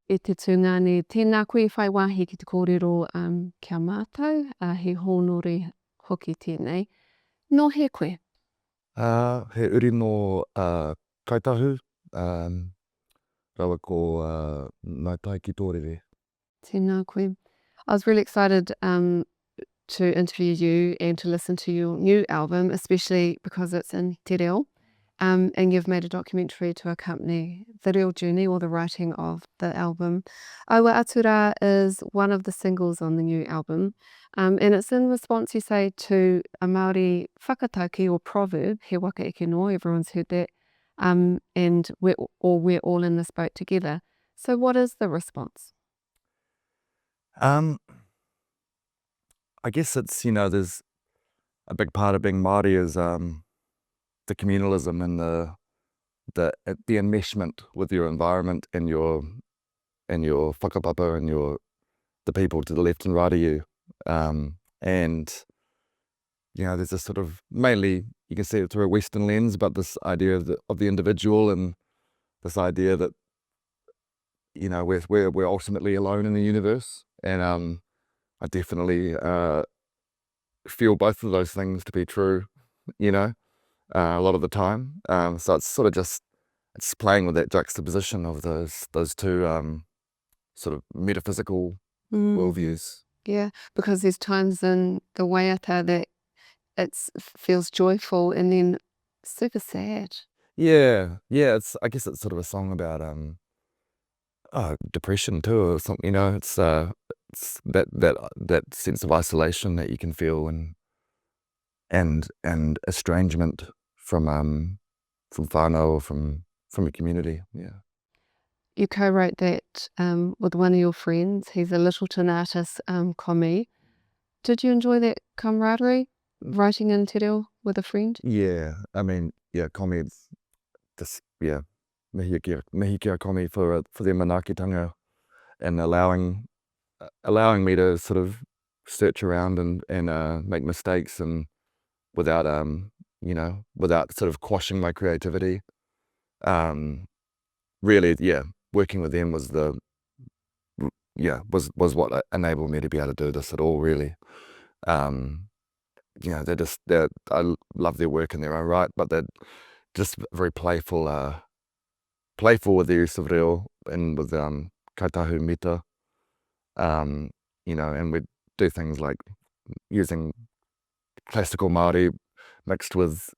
e te tūngane, tēnā koe whai wāhi ki te kōrero kia mātou, he hōnore hoki tēnei. No he koe? He uri no kaitahu, rawa ko ngā tai ki tōrere. Tēnā koe. I was really excited to interview you and to listen to your new album, especially because it's in te reo. And you've made a documentary to accompany the real journey or the writing of the album. Aua Atura is one of the singles on the new album, and it's in response, you say, to a Māori whakatauki or proverb, he waka eke no, everyone's heard that, and we're all in this boat together. So what is the response? I guess it's, there's a big part of being Māori is the communalism and the enmeshment with your environment and your whakapapa and the people to the left and right of you. And there's this sort of, mainly you can see it through a Western lens, but this idea of the individual and this idea that we're ultimately alone in the universe. And I definitely feel both of those things to be true, a lot of the time. So it's sort of it's playing with that juxtaposition of those two sort of metaphysical worldviews. Yeah, because there's times in the waiata that it feels joyful and then super sad. Yeah. I guess it's sort of a song about depression too, or something. It's that sense of isolation that you can feel and estrangement from whānau or from a community. Yeah. You co-wrote that with one of your friends. He's a Littleton artist, Komi. Did you enjoy that camaraderie, writing in te reo with a friend? Yeah, I mean, Komi, mihi kia Komi for their manaakitanga and allowing me to sort of search around and make mistakes and without sort of quashing my creativity. Really, working with them was was what enabled me to be able to do this at all, really. I love their work in their own right, but they're just very playful with their use of reo and with kaitahu mita, and we do things like using classical Māori mixed with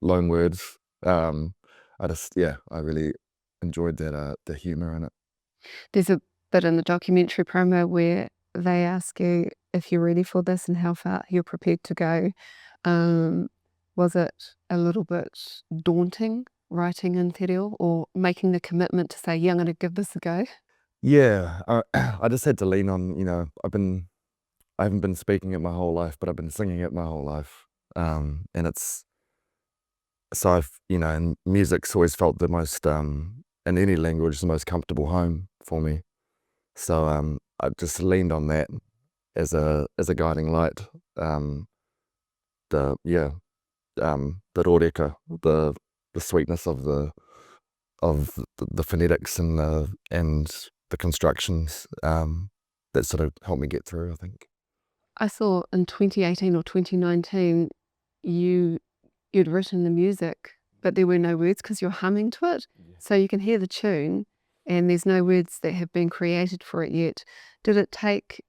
loan words. I really enjoyed that the humor in it. There's a bit in the documentary promo where they ask you if you're ready for this and how far you're prepared to go. Was it a little bit daunting writing in te reo or making the commitment to say, yeah, I'm going to give this a go? Yeah, I just had to lean on, I haven't been speaking it my whole life, but I've been singing it my whole life. And so and music's always felt the most, in any language, the most comfortable home for me. So I just leaned on that as a guiding light. The rōreka, the sweetness of the phonetics and the constructions that sort of helped me get through, I think. I saw in 2018 or 2019 you'd written the music, but there were no words because you're humming to it. Yeah. So you can hear the tune and there's no words that have been created for it yet. Did it take,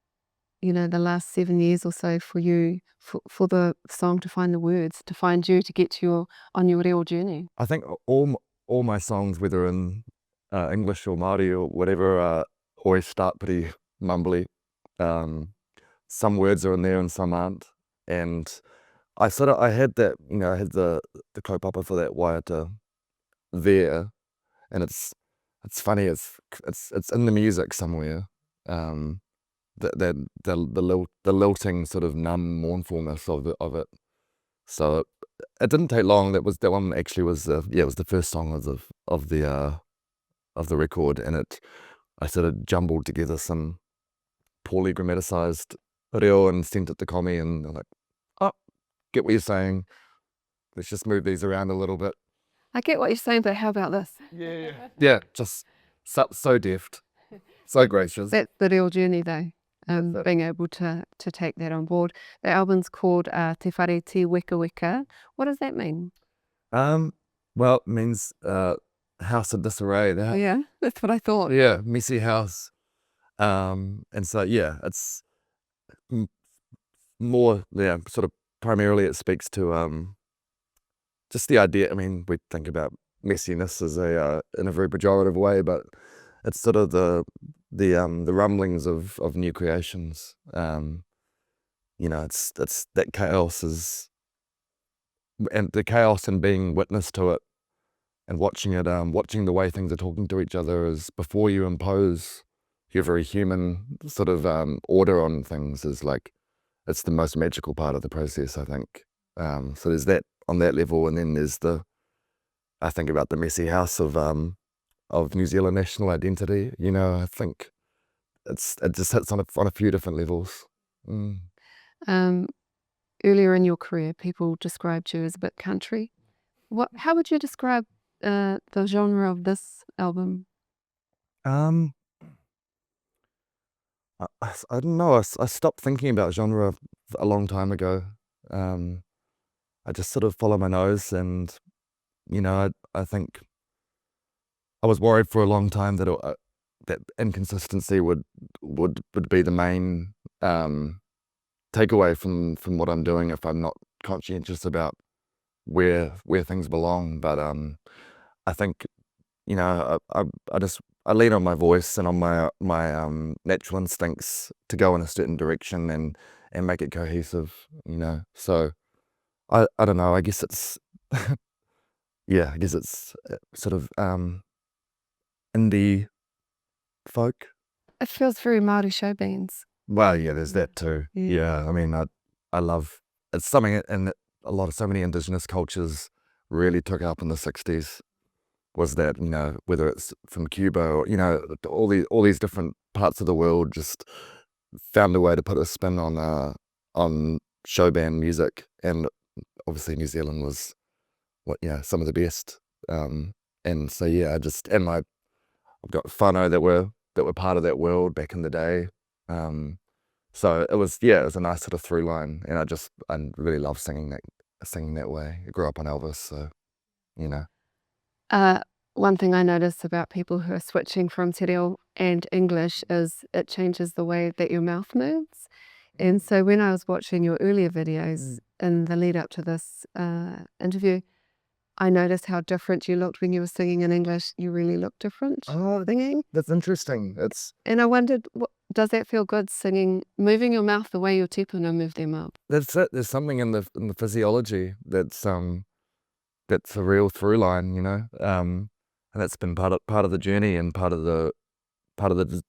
the last 7 years or so for you, for the song to find the words, to find you, to get on your real journey? I think all my songs, whether in English or Māori or whatever, always start pretty mumbly. Some words are in there and some aren't. And I had that, I had the kaupapa for that waiata there, and it's funny, it's in the music somewhere. The lilting sort of numb mournfulness of it. So it didn't take long. That one actually was it was the first song of the record, and I sort of jumbled together some poorly grammaticized reo and sent it to Komi, and they're like, oh, get what you're saying. Let's just move these around a little bit. I get what you're saying, but how about this? Yeah, just so deft. So gracious. That's the real journey though, That's it. being able to take that on board. The album's called Te Whare Te Weka Weka. What does that mean? Well, it means house of disarray. Oh, yeah, that's what I thought. Yeah, messy house. And so yeah, it's more sort of primarily it speaks to just the idea. I mean, we think about messiness as in a very pejorative way, but it's sort of the rumblings of new creations. It's that chaos and the chaos and being witness to it and watching it, watching the way things are talking to each other is before you impose your very human sort of order on things is like, it's the most magical part of the process, I think. So there's that on that level, and then there's I think about the messy house of New Zealand national identity. I think it just hits on a few different levels. Earlier in your career, people described you as a bit country. How would you describe the genre of this album? I don't know. I stopped thinking about genre a long time ago. I just sort of follow my nose, and I think I was worried for a long time that that inconsistency would be the main takeaway from what I'm doing if I'm not conscientious about where things belong. But I think I lean on my voice and on my natural instincts to go in a certain direction and make it cohesive. So I don't know. I guess it's yeah. I guess it's sort of indie folk. It feels very Māori show bands. Well, yeah, there's that too. Yeah. Yeah, I mean, I love it's something, and so many indigenous cultures really took up in the 60s. Was that whether it's from Cuba or all these different parts of the world just found a way to put a spin on show band music, and obviously New Zealand was some of the best. And so yeah, I've got whānau that were part of that world back in the day. So it was a nice sort of through line, and I really love singing that way. I grew up on Elvis, so One thing I notice about people who are switching from te reo and English is it changes the way that your mouth moves. And so when I was watching your earlier videos in the lead up to this interview, I noticed how different you looked when you were singing in English. You really look different singing. That's interesting. And I wondered, does that feel good singing, moving your mouth the way your tepuna move their mouth? That's it. There's something in the physiology that's a real through line, and that's been part of the journey, and part of the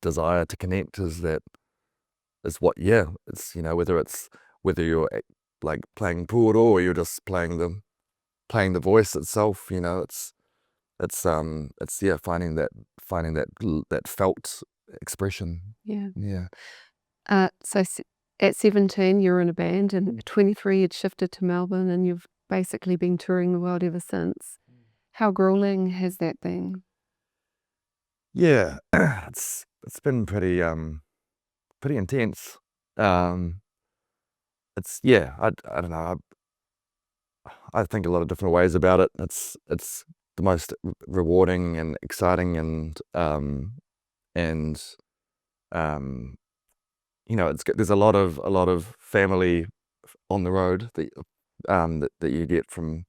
desire to connect is it's whether you're like playing puro or you're just playing the voice itself, it's finding that felt expression. Yeah. So at 17 you're in a band, and at 23 you'd shifted to Melbourne, and you've basically been touring the world ever since. How grueling has that been? Yeah, it's been pretty intense. It's I don't know. I think a lot of different ways about it. It's the most rewarding and exciting, and there's a lot of family on the road that you get from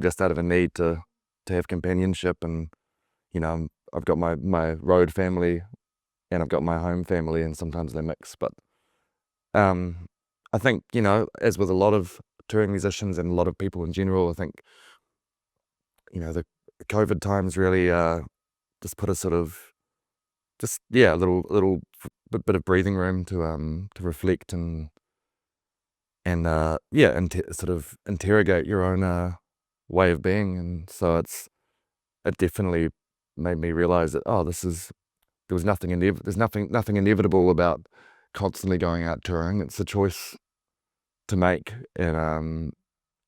just out of a need to have companionship. And I've got my road family, and I've got my home family, and sometimes they mix. But I think as with a lot of touring musicians and a lot of people in general, I think the COVID times really just put a sort of a little bit of breathing room to reflect and sort of interrogate your own way of being. And so it definitely made me realize that there's nothing inevitable about constantly going out touring. It's a choice to make, and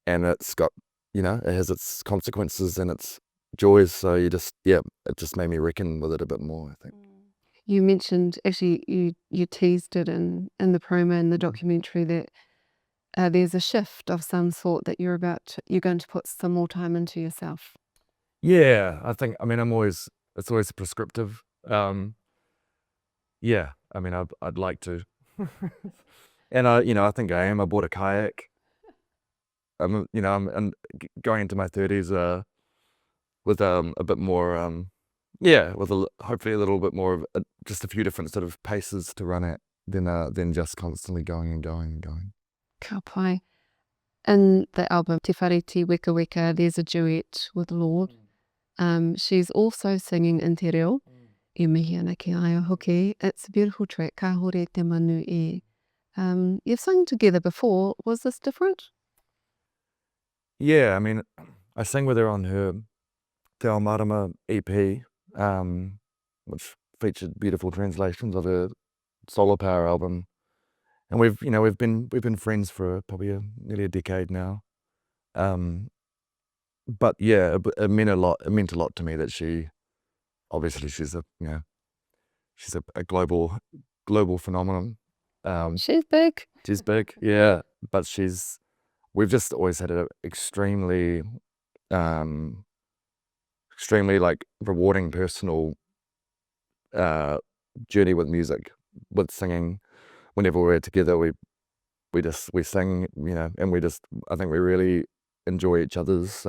it's got it has its consequences and its joys. So it just made me reckon with it a bit more, I think. You mentioned, actually, you teased it in the promo and the documentary that there's a shift of some sort that you're going to put some more time into yourself. Yeah, I mean, it's always prescriptive. Yeah, I mean, I'd like to. And I think I am. I bought a kayak. I'm going into my 30s with a bit more yeah, with hopefully a little bit more of just a few different sort of paces to run at than just constantly going and going and going. Ka pai. In the album Te Whare Te Weka Weka, there's a duet with Lord. She's also singing in te reo, e Mihingarangi ai o hoki. It's a beautiful track, ka hore te manu e. You've sung together before. Was this different? Yeah, I mean, I sang with her on her Te Ao Marama EP, which featured beautiful translations of her Solar Power album. And we've been friends for probably nearly a decade now. But yeah, it meant a lot. It meant a lot to me that obviously she's a global phenomenon. She's big. She's big, yeah, but we've just always had an extremely like rewarding personal journey with music, with singing. Whenever we're together, we sing, and I think we really enjoy each other's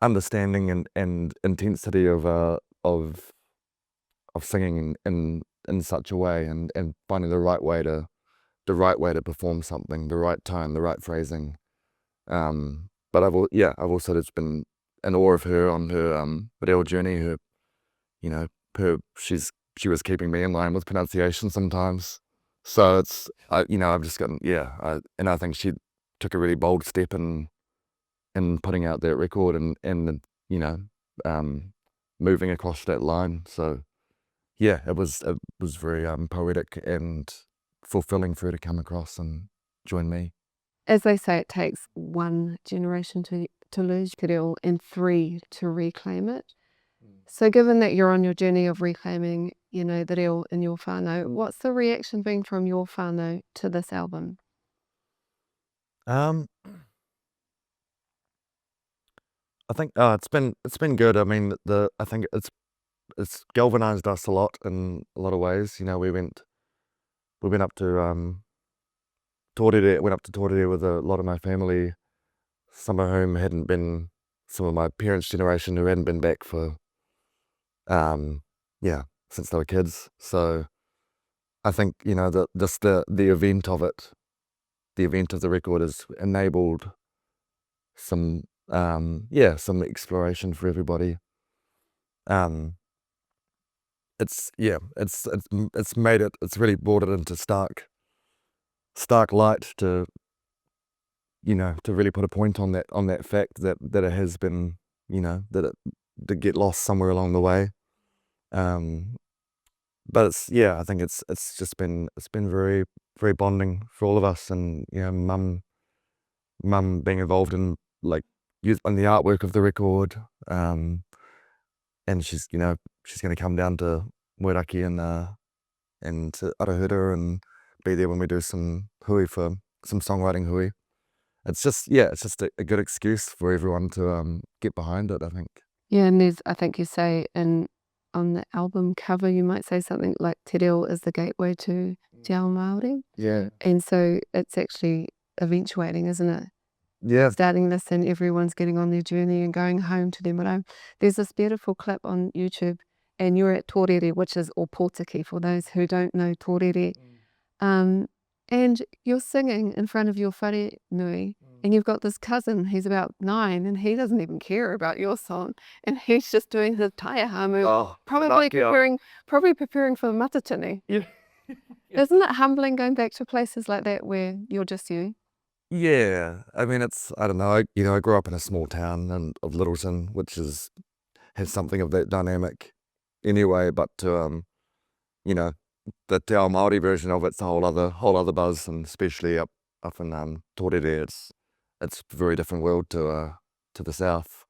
understanding and intensity of singing in such a way, and finding the right way to perform something, the right tone, the right phrasing. But I've also just been in awe of her on her reo journey. She was keeping me in line with pronunciation sometimes. So I've just gotten, and I think she took a really bold step in putting out that record and moving across that line. So yeah, it was very poetic and fulfilling for her to come across and join me. As they say, it takes one generation to lose te reo and 3 to reclaim it. So given that you're on your journey of reclaiming, the reo in your whānau, what's the reaction been from your whānau to this album? I think it's been good. I mean, I think it's galvanized us a lot in a lot of ways. We went up to Tōrere, with a lot of my family, some of whom hadn't been, some of my parents' generation who hadn't been back for since they were kids. So I think the event of it, the event of the record, has enabled some some exploration for everybody. It's really brought it into stark light to really put a point on that fact that it has been, that it did get lost somewhere along the way. But I think it's been very, very bonding for all of us, and mum being involved in on the artwork of the record, and she's going to come down to Moeraki and to Arahura and be there when we do some hui, for some songwriting hui. It's just a good excuse for everyone to get behind it, I think. Yeah, and I think you say on the album cover, you might say something like te reo is the gateway to te ao Māori. Yeah. And so it's actually eventuating, isn't it? Yeah. Starting this and everyone's getting on their journey and going home to their marae. There's this beautiful clip on YouTube, and you're at Tōrere, which is Opotiki for those who don't know Tōrere. And you're singing in front of your whare nui, and you've got this cousin, he's about 9, and he doesn't even care about your song, and he's just doing his taiahamu, probably preparing for the matatini. Yeah. Isn't it humbling going back to places like that where you're just you? Yeah, I mean, I don't know, I grew up in a small town of Littleton, which has something of that dynamic anyway, but the Te Ao Māori version of it's a whole other buzz, and especially up in Tōrere, it's a very different world to the south.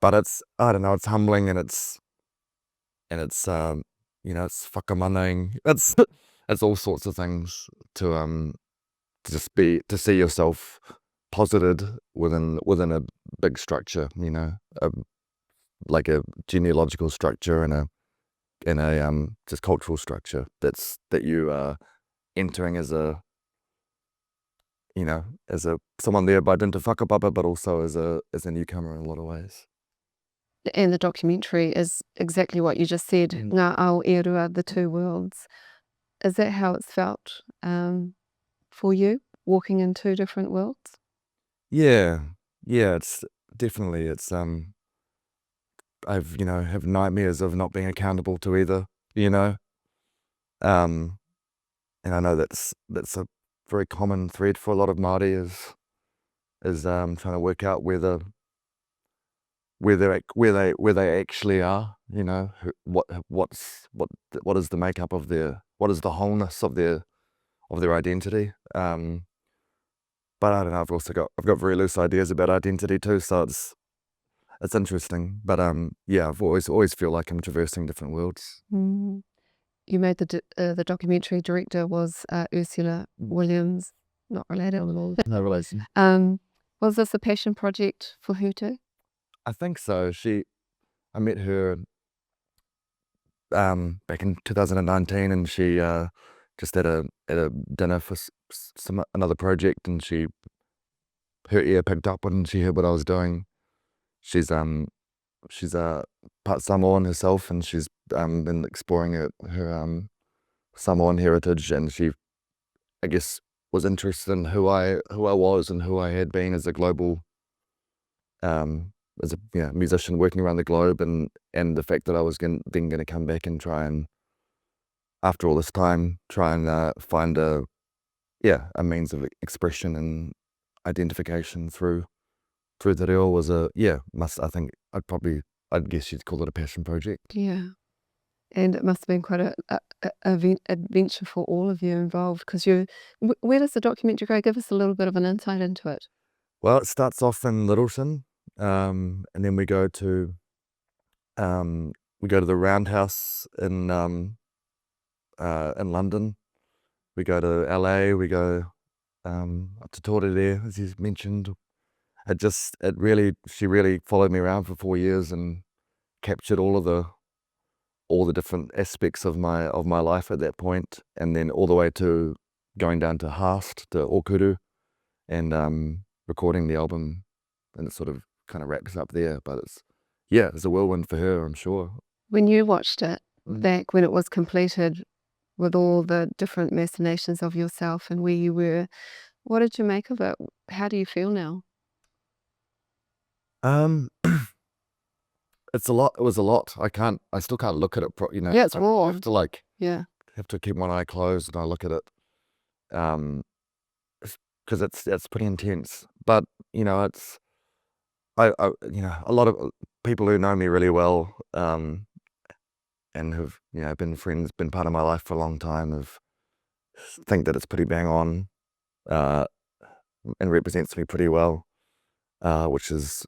But I don't know, it's humbling, and it's it's it's whakamanang. It's all sorts of things to just to see yourself posited within a big structure, like a genealogical structure and a just cultural structure that you are entering as a someone there by dint of whakapapa, but also as a newcomer in a lot of ways. And the documentary is exactly what you just said, ngā ao e rua, the two worlds. Is that how it's felt for you, walking in two different worlds? Yeah, it's definitely, I've, have nightmares of not being accountable to either, and I know that's a very common thread for a lot of Māori is trying to work out where they actually are, what is the makeup of what is the wholeness of their identity. But I don't know, I've got very loose ideas about identity too, so it's interesting. But I've always feel like I'm traversing different worlds. You made the documentary director was Ursula Williams, not related. No relation. Was this a passion project for her too? I think so. I met her back in 2019, and she just at a dinner for another project, and her ear picked up when she heard what I was doing. She's part Samoan herself, and she's been exploring her Samoan heritage, and she, I guess, was interested in who I was and who I had been as a global as a musician working around the globe, and the fact that I was then going to come back and try and, after all this time, find a means of expression and identification through the reo was I think I'd guess you'd call it a passion project. Yeah. And it must have been quite a adventure for all of you involved, because where does the documentary go? Give us a little bit of an insight into it. Well, it starts off in Littleton, and then we go to the Roundhouse in London. We go to LA. We go up to Torere, as you mentioned. She really followed me around for 4 years and captured all the different aspects of my life at that point, and then all the way to going down to Haast, to Okuru, and recording the album, and it sort of kind of wraps up there. But it's a whirlwind for her, I'm sure. When you watched it back when it was completed, with all the different machinations of yourself and where you were, what did you make of it? How do you feel now? It's a lot. It was a lot. I still can't look at it. Yeah, it's raw. I have to Yeah. have to keep one eye closed and I look at it, because it's pretty intense. But it's a lot of people who know me really well, and who've been friends, been part of my life for a long time, think that it's pretty bang on, and represents me pretty well, which is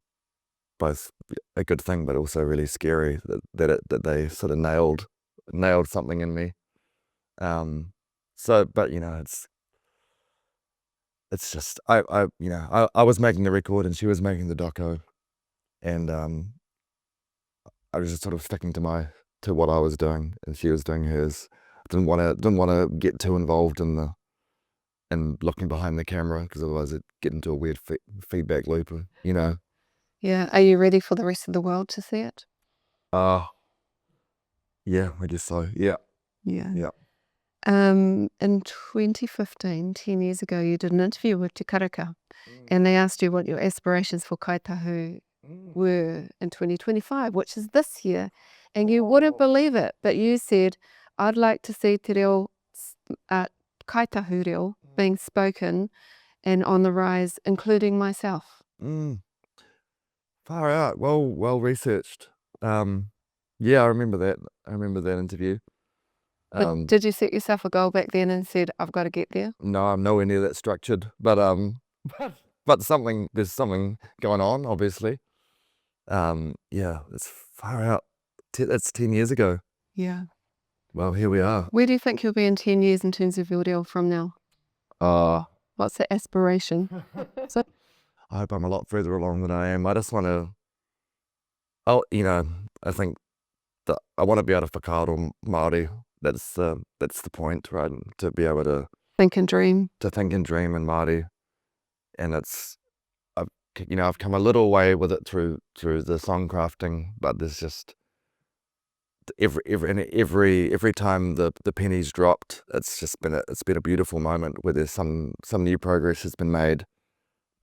both a good thing but also really scary that they sort of nailed something in me. But it's just I was making the record and she was making the doco, and I was just sort of sticking to what I was doing and she was doing hers. I didn't want to get too involved in looking behind the camera, because otherwise it'd get into a weird feedback loop, Yeah. Are you ready for the rest of the world to see it? Yeah, I guess so. Yeah. Yeah. In 2015, 10 years ago, you did an interview with Te Karaka, and they asked you what your aspirations for kaitahu were in 2025, which is this year. And you wouldn't believe it, but you said, I'd like to see te reo, kaitahu reo, being spoken and on the rise, including myself. Far out. Well researched. Yeah, I remember that interview. But did you set yourself a goal back then and said, I've got to get there? No, I'm nowhere near that structured, but there's something going on, obviously. Yeah, it's far out. That's 10 years ago. Yeah. Well, here we are. Where do you think you'll be in 10 years in terms of your deal from now? What's the aspiration? So, I hope I'm a lot further along than I am. I just want to, I think that I want to be able to whakaaro Māori. That's the point, right? To be able to think and dream. think and dream in Māori. And I've come a little way with it through the songcrafting, but there's just every time the pennies dropped, it's been a beautiful moment where there's some new progress has been made,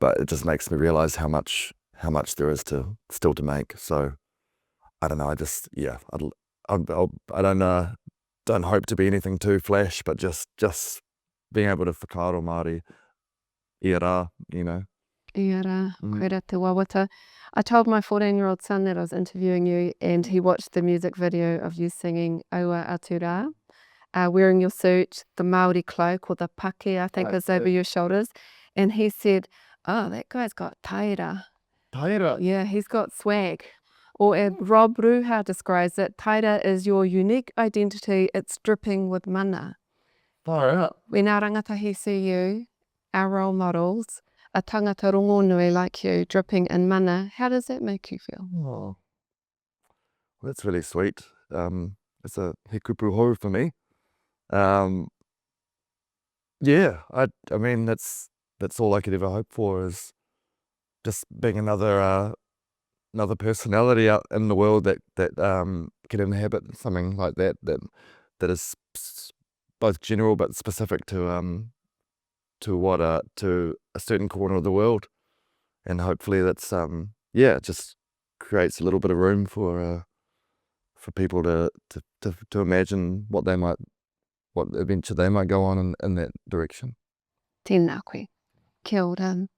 but it just makes me realize how much there is still to make. So I don't know. I don't hope to be anything too flash, but just being able to whakaaro Māori, i rā, Ia rā, koe rā te wawata. I told my 14-year-old son that I was interviewing you, and he watched the music video of you singing Aua Atu Rā, wearing your suit, the Māori cloak, or the pake, I think, is over your shoulders. And he said, oh, that guy's got taira. Taira. Yeah, he's got swag. Or as Rob Ruha describes it, taira is your unique identity. It's dripping with mana. Far out. When our rangatahi see you, our role models, a tangata rongo nui like you, dripping in mana, how does that make you feel? Oh, well, that's really sweet. It's a he kupu hou for me. Yeah, I mean that's all I could ever hope for, is just being another personality out in the world that can inhabit something like that is both general but specific to a certain corner of the world, and hopefully that's it just creates a little bit of room for people to imagine what adventure they might go on in that direction. Tēnā koe. Kia ora.